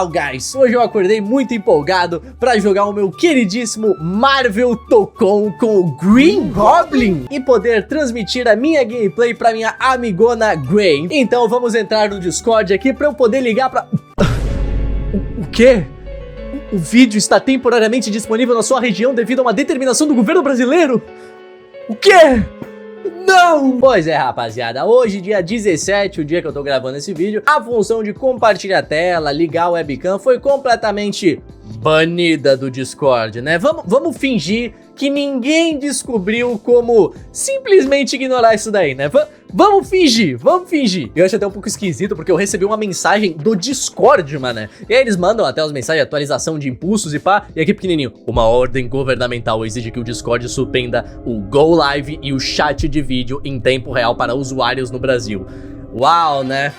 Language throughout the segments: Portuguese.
Uau, guys, hoje eu acordei muito empolgado pra jogar o meu queridíssimo Marvel Tocon com o Green Goblin e poder transmitir a minha gameplay pra minha amigona Gray. Então vamos entrar no Discord aqui pra eu poder ligar pra... O quê? O vídeo está temporariamente disponível na sua região devido a uma determinação do governo brasileiro? O quê? Não! Pois é, rapaziada, hoje, dia 17, o dia que eu tô gravando esse vídeo, a função de compartilhar a tela, ligar o webcam foi completamente banida do Discord, né? Vamos fingir que ninguém descobriu como simplesmente ignorar isso daí, né? Vamos fingir. Eu acho até um pouco esquisito porque eu recebi uma mensagem do Discord, mano. E aí eles mandam até as mensagens de atualização de impulsos e pá. E aqui pequenininho, uma ordem governamental exige que o Discord suspenda o Go Live e o chat de vídeo em tempo real para usuários no Brasil. Uau, né?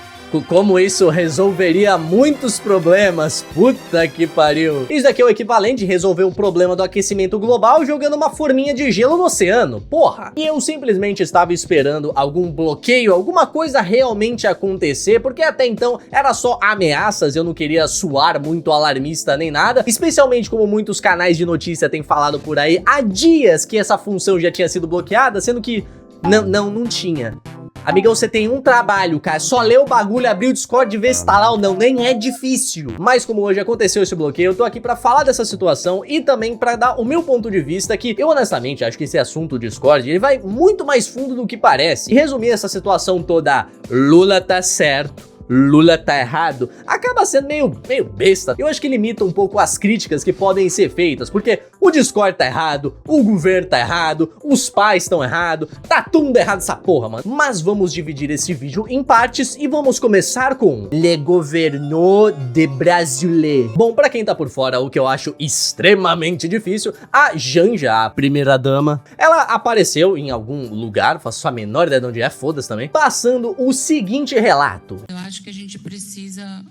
Como isso resolveria muitos problemas. Puta que pariu. Isso daqui é o equivalente de resolver um problema do aquecimento global jogando uma forminha de gelo no oceano. Porra. E eu simplesmente estava esperando algum bloqueio, alguma coisa realmente acontecer, porque até então era só ameaças, eu não queria soar muito alarmista nem nada, especialmente como muitos canais de notícia têm falado por aí há dias que essa função já tinha sido bloqueada, sendo que não tinha. Amigão, você tem um trabalho, cara, só ler o bagulho, abrir o Discord e ver se tá lá ou não, nem é difícil. Mas como hoje aconteceu esse bloqueio, eu tô aqui pra falar dessa situação e também pra dar o meu ponto de vista, que eu honestamente acho que esse assunto do Discord, ele vai muito mais fundo do que parece. E resumir essa situação toda, Lula tá certo, Lula tá errado, acaba sendo meio besta. Eu acho que limita um pouco as críticas que podem ser feitas, porque o Discord tá errado, o governo tá errado, os pais estão errados, tá tudo errado essa porra, mano. Mas vamos dividir esse vídeo em partes e vamos começar com Le Governo de Brasile. Bom, pra quem tá por fora, o que eu acho extremamente difícil, a Janja, a primeira dama, ela apareceu em algum lugar, faço a menor ideia de onde é, foda-se também, passando o seguinte relato. Eu acho que a gente precisa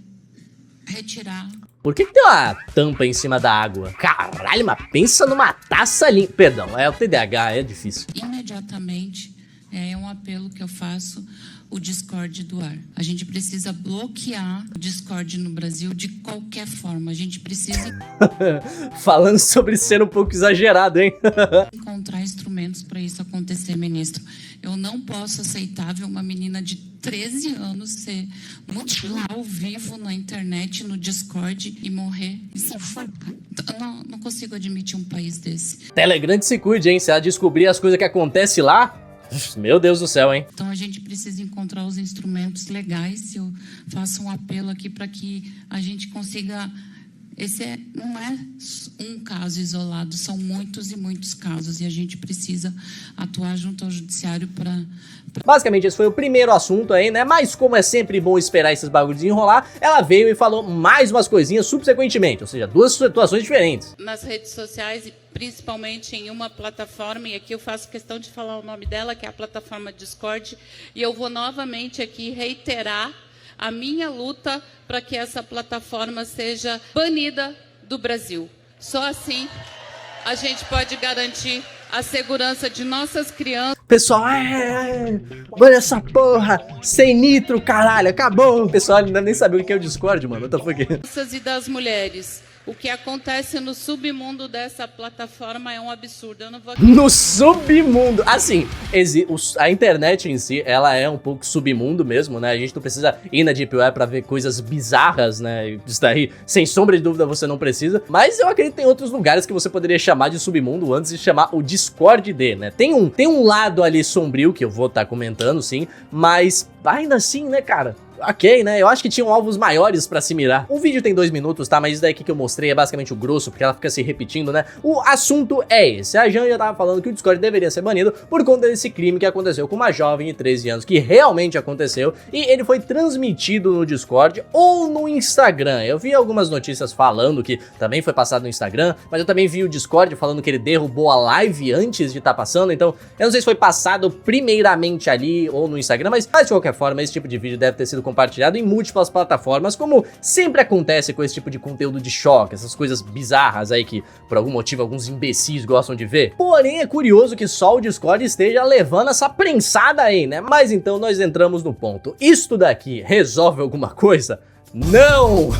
retirar. Por que tem uma tampa em cima da água? Caralho, mas pensa numa taça limpa. Perdão, é o TDAH, é difícil. Imediatamente, é um apelo que eu faço, o Discord do ar. A gente precisa bloquear o Discord no Brasil de qualquer forma. A gente precisa Falando sobre ser um pouco exagerado, hein? encontrar instrumentos para isso acontecer, ministro. Eu não posso aceitar ver uma menina de 13 anos ser mutilada ao vivo na internet, no Discord e morrer. Isso não consigo admitir um país desse. Telegrande se cuide, hein? Se ela descobrir as coisas que acontecem lá, meu Deus do céu, hein? Então a gente precisa encontrar os instrumentos legais. Eu faço um apelo aqui para que a gente consiga... não é um caso isolado, são muitos e muitos casos e a gente precisa atuar junto ao judiciário para... Basicamente esse foi o primeiro assunto aí, né? Mas como é sempre bom esperar esses bagulhos enrolar, ela veio e falou mais umas coisinhas subsequentemente, ou seja, duas situações diferentes. Nas redes sociais e principalmente em uma plataforma, e aqui eu faço questão de falar o nome dela, que é a plataforma Discord, e eu vou novamente aqui reiterar a minha luta para que essa plataforma seja banida do Brasil. Só assim a gente pode garantir a segurança de nossas crianças. Pessoal, olha essa porra, sem nitro, caralho, acabou. O pessoal ainda nem sabia o que é o Discord, mano, E das mulheres. O que acontece no submundo dessa plataforma é um absurdo. Eu não vou... No submundo, assim, a internet em si, ela é um pouco submundo mesmo, né? A gente não precisa ir na Deep Web pra ver coisas bizarras, né? Isso daí, sem sombra de dúvida, você não precisa. Mas eu acredito que tem outros lugares que você poderia chamar de submundo antes de chamar o Discord de, né? Tem um lado ali sombrio que eu vou estar comentando, sim, mas ainda assim, né, cara? Ok, né? Eu acho que tinham alvos maiores pra se mirar. O vídeo tem 2 minutos, tá? Mas isso daqui que eu mostrei é basicamente o grosso, porque ela fica se repetindo, né? O assunto é esse. A Janja tava falando que o Discord deveria ser banido por conta desse crime que aconteceu com uma jovem de 13 anos, que realmente aconteceu, e ele foi transmitido no Discord ou no Instagram. Eu vi algumas notícias falando que também foi passado no Instagram, mas eu também vi o Discord falando que ele derrubou a live antes de estar passando, então eu não sei se foi passado primeiramente ali ou no Instagram, mas de qualquer forma, esse tipo de vídeo deve ter sido compartilhado em múltiplas plataformas, como sempre acontece com esse tipo de conteúdo de choque, essas coisas bizarras aí que, por algum motivo, alguns imbecis gostam de ver. Porém, é curioso que só o Discord esteja levando essa prensada aí, né? Mas então nós entramos no ponto. Isto daqui resolve alguma coisa? Não!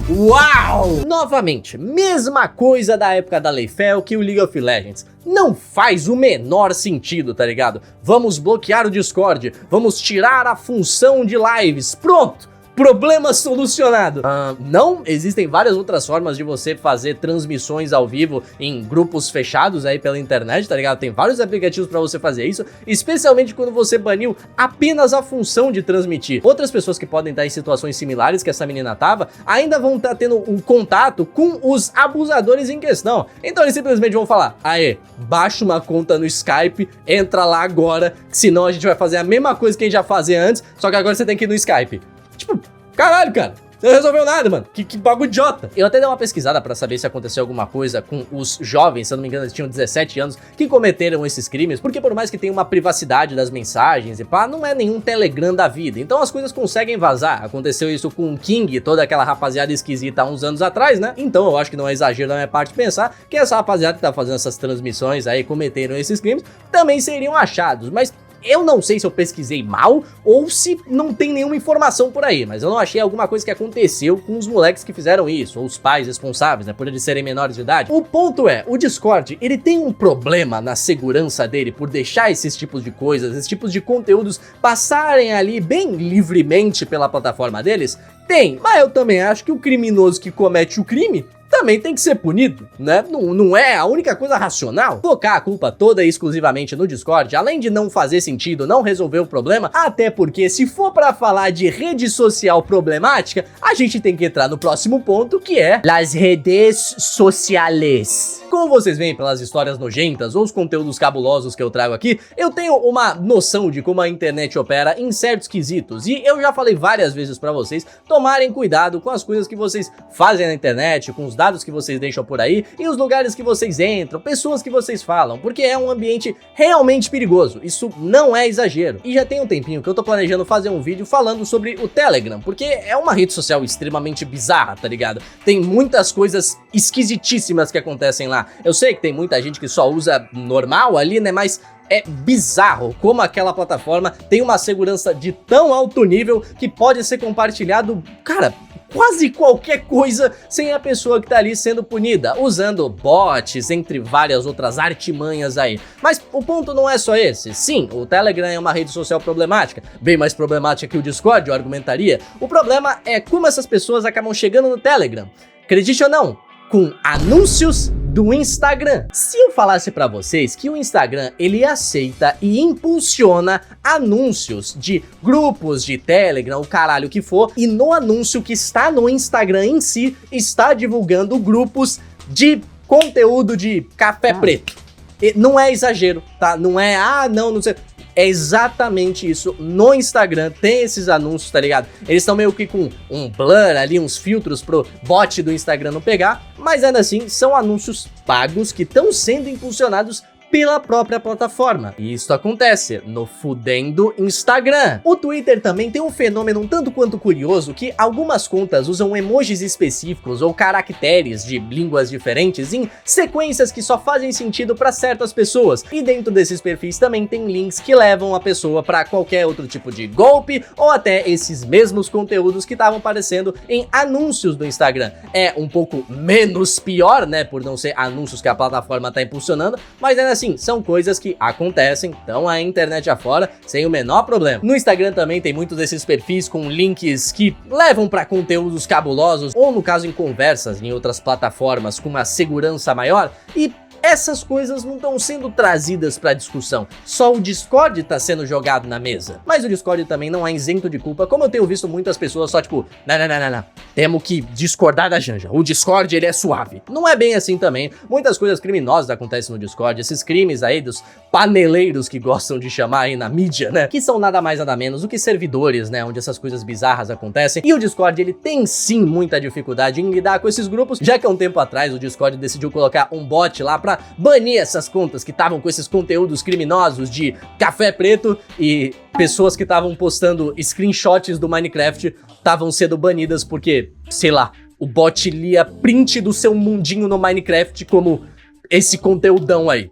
Uau! Novamente, mesma coisa da época da Lei Fel que o League of Legends. Não faz o menor sentido, tá ligado? Vamos bloquear o Discord, vamos tirar a função de lives, pronto! Problema solucionado. Não, existem várias outras formas de você fazer transmissões ao vivo em grupos fechados aí pela internet, tá ligado? Tem vários aplicativos pra você fazer isso, especialmente quando você baniu apenas a função de transmitir. Outras pessoas que podem estar em situações similares que essa menina tava, ainda vão estar tendo um contato com os abusadores em questão. Então eles simplesmente vão falar, aê, baixa uma conta no Skype, entra lá agora, senão a gente vai fazer a mesma coisa que a gente já fazia antes, só que agora você tem que ir no Skype. Tipo, caralho, cara, não resolveu nada, mano. Que bagulho idiota. Eu até dei uma pesquisada pra saber se aconteceu alguma coisa com os jovens, se eu não me engano eles tinham 17 anos, que cometeram esses crimes, porque por mais que tenha uma privacidade das mensagens e pá, não é nenhum Telegram da vida, então as coisas conseguem vazar. Aconteceu isso com o King, toda aquela rapaziada esquisita há uns anos atrás, né? Então eu acho que não é exagero da minha parte pensar que essa rapaziada que tá fazendo essas transmissões aí, cometeram esses crimes, também seriam achados, mas... eu não sei se eu pesquisei mal ou se não tem nenhuma informação por aí, mas eu não achei alguma coisa que aconteceu com os moleques que fizeram isso, ou os pais responsáveis, né, por eles serem menores de idade. O ponto é, o Discord, ele tem um problema na segurança dele por deixar esses tipos de coisas, esses tipos de conteúdos passarem ali bem livremente pela plataforma deles? Tem, mas eu também acho que o criminoso que comete o crime também tem que ser punido, né? Não é a única coisa racional. Focar a culpa toda e exclusivamente no Discord, além de não fazer sentido, não resolver o problema, até porque se for pra falar de rede social problemática, a gente tem que entrar no próximo ponto, que é las redes sociales. Como vocês veem pelas histórias nojentas ou os conteúdos cabulosos que eu trago aqui, eu tenho uma noção de como a internet opera em certos quesitos, e eu já falei várias vezes pra vocês tomarem cuidado com as coisas que vocês fazem na internet, com os dados que vocês deixam por aí e os lugares que vocês entram, pessoas que vocês falam, porque é um ambiente realmente perigoso, isso não é exagero. E já tem um tempinho que eu tô planejando fazer um vídeo falando sobre o Telegram, porque é uma rede social extremamente bizarra, tá ligado? Tem muitas coisas esquisitíssimas que acontecem lá. Eu sei que tem muita gente que só usa normal ali, né, mas... é bizarro como aquela plataforma tem uma segurança de tão alto nível que pode ser compartilhado, cara, quase qualquer coisa sem a pessoa que tá ali sendo punida, usando bots, entre várias outras artimanhas aí. Mas o ponto não é só esse. Sim, o Telegram é uma rede social problemática, bem mais problemática que o Discord, eu argumentaria. O problema é como essas pessoas acabam chegando no Telegram. Acredite ou não, com anúncios do Instagram. Se eu falasse pra vocês que o Instagram, ele aceita e impulsiona anúncios de grupos de Telegram, o caralho que for, e no anúncio que está no Instagram em si, está divulgando grupos de conteúdo de café preto. E não é exagero, tá? Não é, não sei... é exatamente isso, no Instagram tem esses anúncios, tá ligado? Eles estão meio que com um blur ali, uns filtros pro bot do Instagram não pegar, mas ainda assim são anúncios pagos que estão sendo impulsionados pela própria plataforma. E isso acontece no fudendo Instagram. O Twitter também tem um fenômeno um tanto quanto curioso que algumas contas usam emojis específicos ou caracteres de línguas diferentes em sequências que só fazem sentido para certas pessoas. E dentro desses perfis também tem links que levam a pessoa para qualquer outro tipo de golpe ou até esses mesmos conteúdos que estavam aparecendo em anúncios do Instagram. É um pouco menos pior, né, por não ser anúncios que a plataforma tá impulsionando, mas ainda assim, são coisas que acontecem, estão a internet afora, sem o menor problema. No Instagram também tem muitos desses perfis com links que levam para conteúdos cabulosos, ou no caso em conversas em outras plataformas com uma segurança maior, e essas coisas não estão sendo trazidas para discussão, só o Discord tá sendo jogado na mesa. Mas o Discord também não é isento de culpa, como eu tenho visto muitas pessoas só tipo, não, temos que discordar da Janja, o Discord ele é suave. Não é bem assim também, muitas coisas criminosas acontecem no Discord, esses crimes aí dos paneleiros que gostam de chamar aí na mídia, né, que são nada mais nada menos do que servidores, né, onde essas coisas bizarras acontecem, e o Discord ele tem sim muita dificuldade em lidar com esses grupos, já que há um tempo atrás o Discord decidiu colocar um bot lá pra banir essas contas que estavam com esses conteúdos criminosos de café preto, e pessoas que estavam postando screenshots do Minecraft estavam sendo banidas porque, sei lá, o bot lia print do seu mundinho no Minecraft como esse conteúdão aí.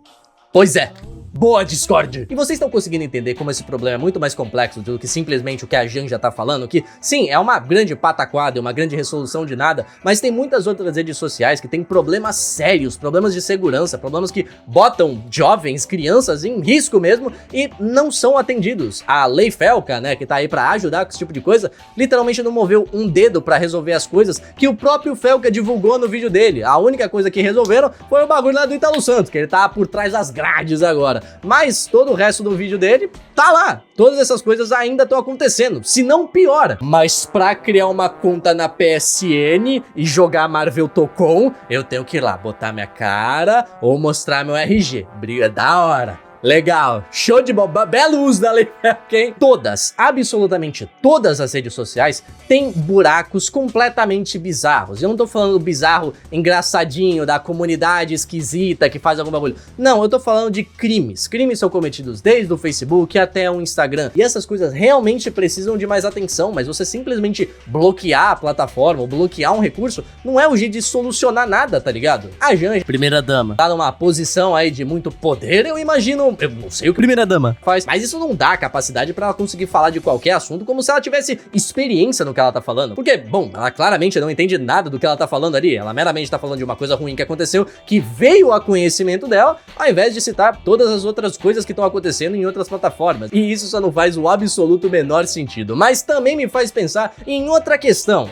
Pois é, Boa, Discord! E vocês estão conseguindo entender como esse problema é muito mais complexo do que simplesmente o que a Janja tá falando, que sim, é uma grande pataquada, uma grande resolução de nada, mas tem muitas outras redes sociais que têm problemas sérios, problemas de segurança, problemas que botam jovens, crianças em risco mesmo e não são atendidos. A Lei Felca, né, que tá aí pra ajudar com esse tipo de coisa, literalmente não moveu um dedo pra resolver as coisas que o próprio Felca divulgou no vídeo dele. A única coisa que resolveram foi o bagulho lá do Ítalo Santos, que ele tá por trás das grades agora. Mas todo o resto do vídeo dele tá lá. Todas essas coisas ainda estão acontecendo, se não pior. Mas pra criar uma conta na PSN e jogar Marvel Tocon, eu tenho que ir lá botar minha cara ou mostrar meu RG. Briga da hora. Legal, show de bola, belo uso da Lei Felca, hein? Todas, absolutamente todas as redes sociais têm buracos completamente bizarros. Eu não tô falando bizarro engraçadinho, da comunidade esquisita que faz algum bagulho. Não, eu tô falando de crimes. Crimes são cometidos desde o Facebook até o Instagram. E essas coisas realmente precisam de mais atenção, mas você simplesmente bloquear a plataforma ou bloquear um recurso não é o jeito de solucionar nada, tá ligado? A Janja, primeira dama, tá numa posição aí de muito poder, eu imagino. Eu não sei o que a primeira-dama faz, mas isso não dá capacidade pra ela conseguir falar de qualquer assunto como se ela tivesse experiência no que ela tá falando. Porque, bom, ela claramente não entende nada do que ela tá falando ali. Ela meramente tá falando de uma coisa ruim que aconteceu, que veio a conhecimento dela, ao invés de citar todas as outras coisas que estão acontecendo em outras plataformas. E isso só não faz o absoluto menor sentido. Mas também me faz pensar em outra questão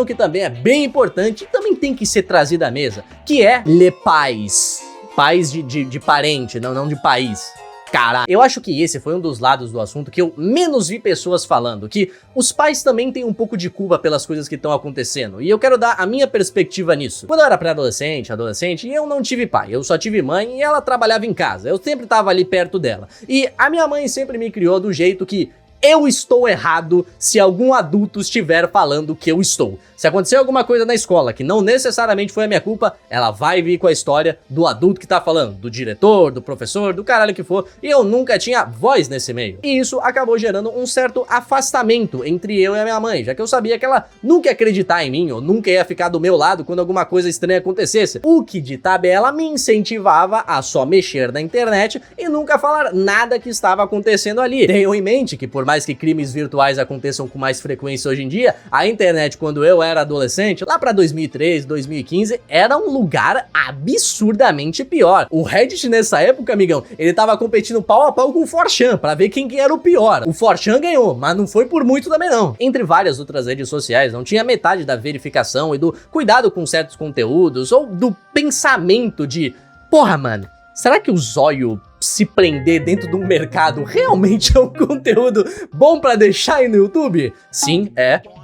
que também é bem importante e também tem que ser trazida à mesa, que é le pais. Pais de parente, não de país. Cara, eu acho que esse foi um dos lados do assunto que eu menos vi pessoas falando, que os pais também têm um pouco de culpa pelas coisas que estão acontecendo, e eu quero dar a minha perspectiva nisso. Quando eu era pré-adolescente, adolescente, eu não tive pai, eu só tive mãe e ela trabalhava em casa, eu sempre tava ali perto dela. E a minha mãe sempre me criou do jeito que eu estou errado se algum adulto estiver falando que eu estou. Se acontecer alguma coisa na escola que não necessariamente foi a minha culpa, ela vai vir com a história do adulto que tá falando, do diretor, do professor, do caralho que for, e eu nunca tinha voz nesse meio. E isso acabou gerando um certo afastamento entre eu e a minha mãe, já que eu sabia que ela nunca ia acreditar em mim, ou nunca ia ficar do meu lado quando alguma coisa estranha acontecesse, o que de tabela me incentivava a só mexer na internet e nunca falar nada que estava acontecendo ali. Tenham em mente que por mais que crimes virtuais aconteçam com mais frequência hoje em dia, a internet, quando eu era adolescente, lá pra 2013, 2015, era um lugar absurdamente pior. O Reddit nessa época, amigão, ele tava competindo pau a pau com o 4chan, pra ver quem que era o pior. O 4chan ganhou, mas não foi por muito também não. Entre várias outras redes sociais, não tinha metade da verificação e do cuidado com certos conteúdos, ou do pensamento de, porra, mano, será que o zóio se prender dentro de um mercado realmente é um conteúdo bom pra deixar aí no YouTube? Sim,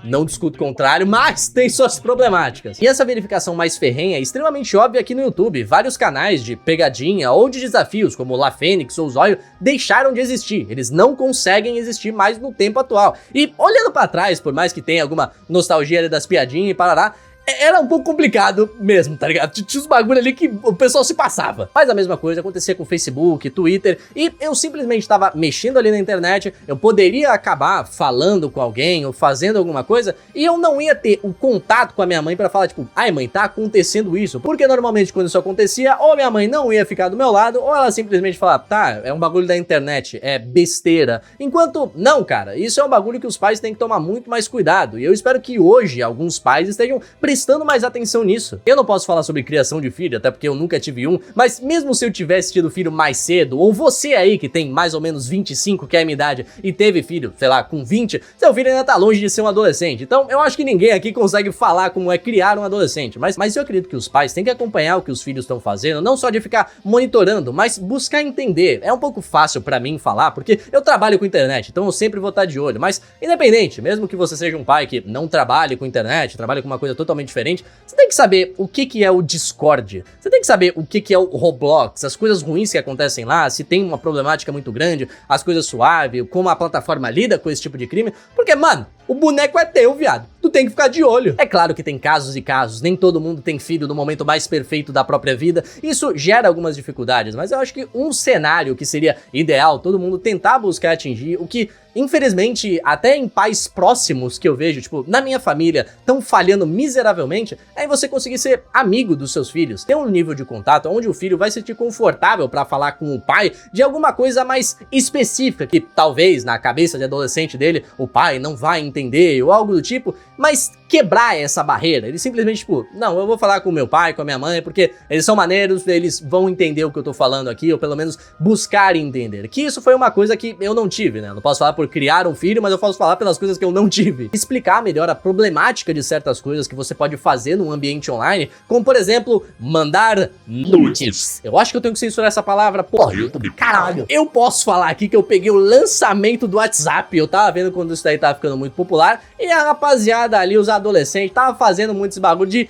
não discuto o contrário, mas tem suas problemáticas. E essa verificação mais ferrenha é extremamente óbvia aqui no YouTube. Vários canais de pegadinha ou de desafios, como La Fênix ou Zóio, deixaram de existir. Eles não conseguem existir mais no tempo atual. E olhando pra trás, por mais que tenha alguma nostalgia ali das piadinhas e parará, era um pouco complicado mesmo, tá ligado? Tinha uns bagulho ali que o pessoal se passava. Mas a mesma coisa acontecia com Facebook, Twitter, e eu simplesmente tava mexendo ali na internet, eu poderia acabar falando com alguém ou fazendo alguma coisa, e eu não ia ter o contato com a minha mãe pra falar, tipo, ai mãe, tá acontecendo isso. Porque normalmente quando isso acontecia, ou minha mãe não ia ficar do meu lado, ou ela simplesmente falava, tá, é um bagulho da internet, é besteira. Enquanto, não, cara, isso é um bagulho que os pais têm que tomar muito mais cuidado, e eu espero que hoje alguns pais estejam prestando mais atenção nisso. Eu não posso falar sobre criação de filho, até porque eu nunca tive um, mas mesmo se eu tivesse tido filho mais cedo, ou você aí que tem mais ou menos 25, que é a minha idade, e teve filho, sei lá, com 20, seu filho ainda tá longe de ser um adolescente. Então eu acho que ninguém aqui consegue falar como é criar um adolescente, mas eu acredito que os pais têm que acompanhar o que os filhos estão fazendo, não só de ficar monitorando, mas buscar entender. É um pouco fácil pra mim falar, porque eu trabalho com internet, então eu sempre vou estar de olho, mas independente, mesmo que você seja um pai que não trabalhe com internet, trabalhe com uma coisa totalmente diferente, você tem que saber o que é o Discord, você tem que saber o que é o Roblox, as coisas ruins que acontecem lá, se tem uma problemática muito grande, as coisas suaves, como a plataforma lida com esse tipo de crime, porque, mano, O boneco é teu, viado. Tu tem que ficar de olho. É claro que tem casos e casos, nem todo mundo tem filho no momento mais perfeito da própria vida, isso gera algumas dificuldades, mas eu acho que um cenário que seria ideal todo mundo tentar buscar atingir, o que infelizmente até em pais próximos que eu vejo, tipo, na minha família, estão falhando miseravelmente, é você conseguir ser amigo dos seus filhos, ter um nível de contato onde o filho vai se sentir confortável pra falar com o pai de alguma coisa mais específica, que talvez na cabeça de adolescente dele, o pai não vai entender ou algo do tipo, mas quebrar essa barreira. Ele simplesmente, tipo, não, eu vou falar com meu pai, com a minha mãe, porque eles são maneiros, eles vão entender o que eu tô falando aqui, ou pelo menos buscar entender. Que isso foi uma coisa que eu não tive, né? Eu não posso falar por criar um filho, mas eu posso falar pelas coisas que eu não tive. Explicar melhor a problemática de certas coisas que você pode fazer num ambiente online, como, por exemplo, mandar nudes. Eu acho que eu tenho que censurar essa palavra, porra, YouTube, caralho. Eu posso falar aqui que eu peguei o lançamento do WhatsApp, eu tava vendo quando isso daí tava ficando muito popular, e a rapaziada ali, os adolescentes, tava fazendo muito esse bagulho de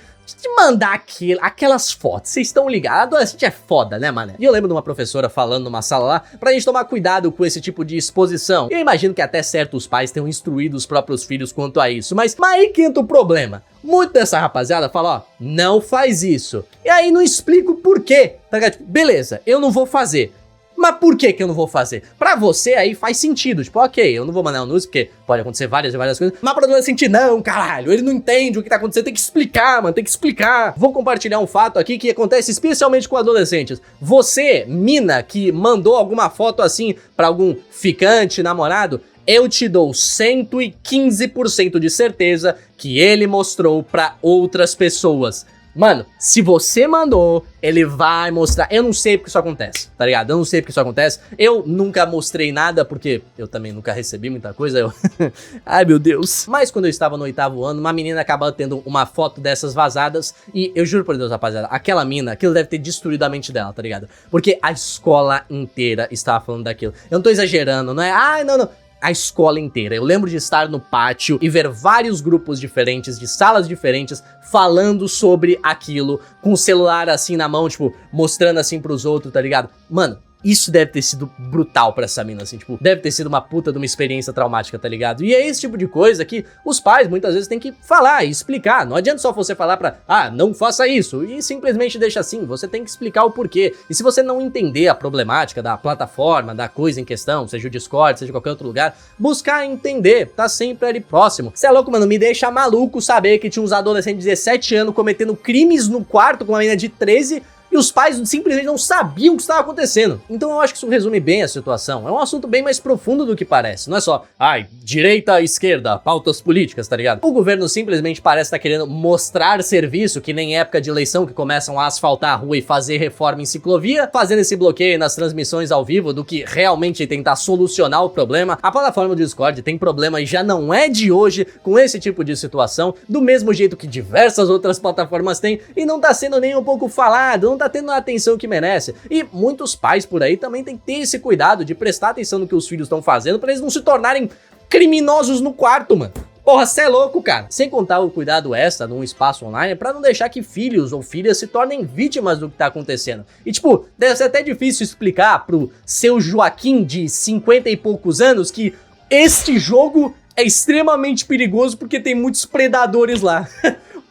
mandar aquelas fotos. Vocês estão ligados? Adolescente é foda, né, mané? E eu lembro de uma professora falando numa sala lá pra gente tomar cuidado com esse tipo de exposição. E eu imagino que até certos pais tenham instruído os próprios filhos quanto a isso. Mas aí que entra o problema. Muito dessa rapaziada fala, ó, não faz isso. E aí não explica o porquê. Tá ligado? Tipo, beleza, eu não vou fazer. Mas por que eu não vou fazer? Pra você aí faz sentido, tipo, ok, eu não vou mandar um nudes porque pode acontecer várias coisas, mas pra adolescente não, caralho, ele não entende o que tá acontecendo, tem que explicar, mano, tem que explicar. Vou compartilhar um fato aqui que acontece especialmente com adolescentes. Você, mina, que mandou alguma foto assim pra algum ficante, namorado, eu te dou 115% de certeza que ele mostrou pra outras pessoas. Mano, se você mandou, ele vai mostrar. Eu não sei porque isso acontece, tá ligado? Eu não sei porque isso acontece. Eu nunca mostrei nada, porque eu também nunca recebi muita coisa. Ai, meu Deus. Mas quando eu estava no 8º ano, uma menina acabou tendo uma foto dessas vazadas. E eu juro por Deus, rapaziada, aquela mina, aquilo deve ter destruído a mente dela, tá ligado? Porque a escola inteira estava falando daquilo. Eu não tô exagerando, não é? Ai, não. A escola inteira. Eu lembro de estar no pátio e ver vários grupos diferentes, de salas diferentes, falando sobre aquilo, com o celular assim na mão, tipo, mostrando assim pros outros, tá ligado? Mano, isso deve ter sido brutal pra essa mina, assim, tipo, deve ter sido uma puta de uma experiência traumática, tá ligado? E é esse tipo de coisa que os pais muitas vezes têm que falar e explicar. Não adianta só você falar pra, não faça isso, e simplesmente deixa assim, você tem que explicar o porquê. E se você não entender a problemática da plataforma, da coisa em questão, seja o Discord, seja qualquer outro lugar, buscar entender, tá sempre ali próximo. Cê é louco, mano, me deixa maluco saber que tinha uns adolescentes de 17 anos cometendo crimes no quarto com uma menina de 13 e os pais simplesmente não sabiam o que estava acontecendo. Então eu acho que isso resume bem a situação. É um assunto bem mais profundo do que parece. Não é só, direita, esquerda, pautas políticas, tá ligado? O governo simplesmente parece estar querendo mostrar serviço, que nem época de eleição que começam a asfaltar a rua e fazer reforma em ciclovia, fazendo esse bloqueio nas transmissões ao vivo do que realmente tentar solucionar o problema. A plataforma do Discord tem problema e já não é de hoje com esse tipo de situação, do mesmo jeito que diversas outras plataformas têm, e não tá sendo nem um pouco falado, não tá tendo a atenção que merece. E muitos pais por aí também tem que ter esse cuidado de prestar atenção no que os filhos estão fazendo pra eles não se tornarem criminosos no quarto, mano. Porra, cê é louco, cara. Sem contar o cuidado extra num espaço online pra não deixar que filhos ou filhas se tornem vítimas do que tá acontecendo. E tipo, deve ser até difícil explicar pro seu Joaquim de 50 e poucos anos que este jogo é extremamente perigoso porque tem muitos predadores lá.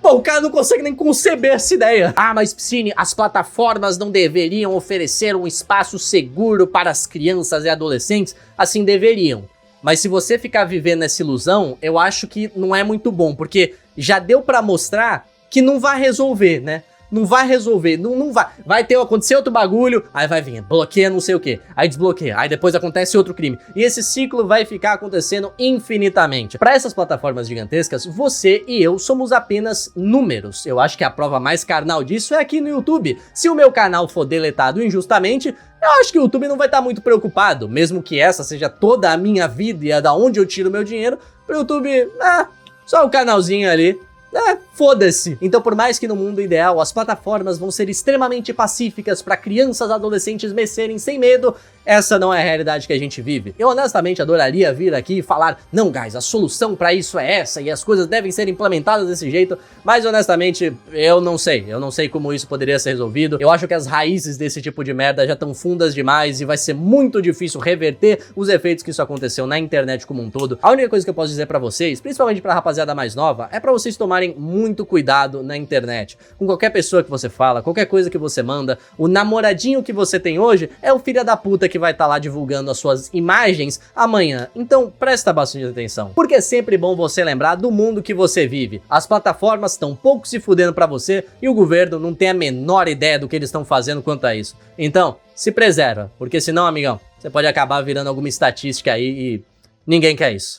Pô, o cara não consegue nem conceber essa ideia. Mas Psyne, as plataformas não deveriam oferecer um espaço seguro para as crianças e adolescentes? Assim deveriam. Mas se você ficar vivendo nessa ilusão, eu acho que não é muito bom, porque já deu pra mostrar que não vai resolver, né? Não vai resolver, não vai. Vai acontecer outro bagulho, aí vai vir, bloqueia não sei o que, aí desbloqueia, aí depois acontece outro crime. E esse ciclo vai ficar acontecendo infinitamente. Para essas plataformas gigantescas, você e eu somos apenas números. Eu acho que a prova mais carnal disso é aqui no YouTube. Se o meu canal for deletado injustamente, eu acho que o YouTube não vai estar muito preocupado, mesmo que essa seja toda a minha vida e a da onde eu tiro meu dinheiro. Pro YouTube, só o canalzinho ali, foda-se. Então, por mais que no mundo ideal as plataformas vão ser extremamente pacíficas para crianças e adolescentes mexerem sem medo, essa não é a realidade que a gente vive. Eu honestamente adoraria vir aqui e falar, não guys, a solução pra isso é essa e as coisas devem ser implementadas desse jeito, mas honestamente eu não sei como isso poderia ser resolvido. Eu acho que as raízes desse tipo de merda já estão fundas demais e vai ser muito difícil reverter os efeitos que isso aconteceu na internet como um todo. A única coisa que eu posso dizer pra vocês, principalmente pra rapaziada mais nova, é pra vocês tomarem muito cuidado na internet. Com qualquer pessoa que você fala, qualquer coisa que você manda, o namoradinho que você tem hoje é o filho da puta que vai estar lá divulgando as suas imagens amanhã. Então presta bastante atenção, porque é sempre bom você lembrar do mundo que você vive. As plataformas estão pouco se fudendo pra você e o governo não tem a menor ideia do que eles estão fazendo quanto a isso. Então, se preserva, porque senão, amigão, você pode acabar virando alguma estatística aí e ninguém quer isso.